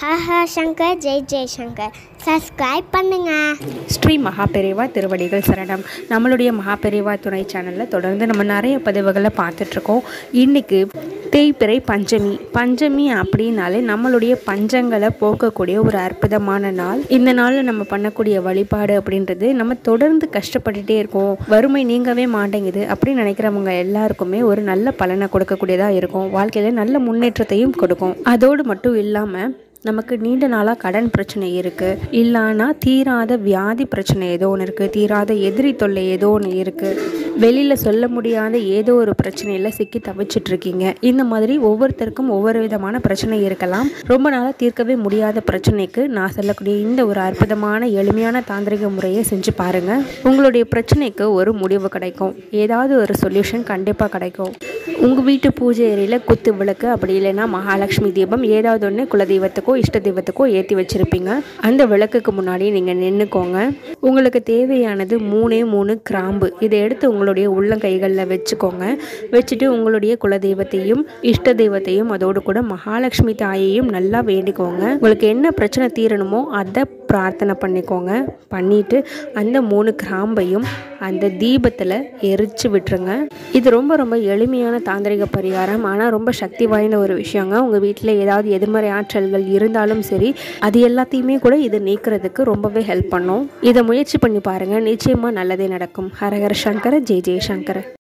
Haha Shankar Jai Jaishankar subscribe பண்ணுங்க. ஸ்ரீ மகாபெரிவா திருவடிகள் சரணம். நம்மளுடைய மகாபெரிவா துணை சேனலில் தொடர்ந்து நம்ம நிறைய பதிவுகளை பார்த்துட்ருக்கோம். இன்றைக்கி தேய்பிறை பஞ்சமி அப்படின்னாலே நம்மளுடைய பஞ்சங்களை போக்கக்கூடிய ஒரு அற்புதமான நாள். இந்த நாளில் நம்ம பண்ணக்கூடிய வழிபாடு அப்படின்றது நம்ம தொடர்ந்து கஷ்டப்பட்டுட்டே இருக்கோம், வறுமை நீங்கவே மாட்டேங்குது அப்படின்னு நினைக்கிறவங்க எல்லாருக்குமே ஒரு நல்ல பலனை கொடுக்கக்கூடியதாக இருக்கும். வாழ்க்கையில் நல்ல முன்னேற்றத்தையும் கொடுக்கும். அதோடு மட்டும் இல்லாமல் நமக்கு நீண்ட நாளாக கடன் பிரச்சனை இருக்குது, இல்லைன்னா தீராத வியாதி பிரச்சனை ஏதோ ஒன்று இருக்குது, தீராத எதிரி தொல்லை ஏதோ ஒன்று இருக்குது, வெளியில் சொல்ல முடியாத ஏதோ ஒரு பிரச்சனையில் சிக்கி தவிச்சிட்ருக்கீங்க. இந்த மாதிரி ஒவ்வொருத்தருக்கும் ஒவ்வொரு விதமான பிரச்சனை இருக்கலாம். ரொம்ப நாளாக தீர்க்கவே முடியாத பிரச்சனைக்கு நான் சொல்லக்கூடிய இந்த ஒரு அற்புதமான எளிமையான தாந்திரிக முறையை செஞ்சு பாருங்கள். உங்களுடைய பிரச்சனைக்கு ஒரு முடிவு கிடைக்கும், ஏதாவது ஒரு சொல்யூஷன் கண்டிப்பாக கிடைக்கும். உங்கள் வீட்டு பூஜை அறையில் குத்து விளக்கு, அப்படி இல்லைன்னா மகாலட்சுமி தீபம் ஏதாவது ஒன்று குலதெய்வத்துக்கோ இஷ்ட தெய்வத்துக்கோ ஏற்றி வச்சுருப்பீங்க. அந்த விளக்குக்கு முன்னாடி நீங்கள் நின்றுக்கோங்க. உங்களுக்கு தேவையானது 3 கிராம்பு. இதை எடுத்து உங்களுடைய உள்ளங்கைகளில் வச்சுக்கோங்க. வச்சுட்டு உங்களுடைய குலதெய்வத்தையும் இஷ்ட தெய்வத்தையும் அதோடு கூட மகாலட்சுமி தாயையும் நல்லா வேண்டிக்கோங்க. உங்களுக்கு என்ன பிரச்சனை தீரணுமோ அதை பிரார்த்தனை பண்ணிக்கோங்க. பண்ணிவிட்டு அந்த 3 கிராம்பையும் அந்த தீபத்தில் எரிச்சு விட்டுருங்க. இது ரொம்ப ரொம்ப எளிமையான தாந்திரிக பரிகாரம், ஆனால் ரொம்ப சக்தி வாய்ந்த ஒரு விஷயங்க. உங்கள் வீட்டில் ஏதாவது எதிர்மறை ஆற்றல்கள் இருந்தாலும் சரி, அது எல்லாத்தையுமே கூட இது நீக்கிறதுக்கு ரொம்பவே ஹெல்ப் பண்ணும். இதை முயற்சி பண்ணி பாருங்கள், நிச்சயமாக நல்லதே நடக்கும். ஹரஹர சங்கர ஜெய் ஜெய் சங்கர.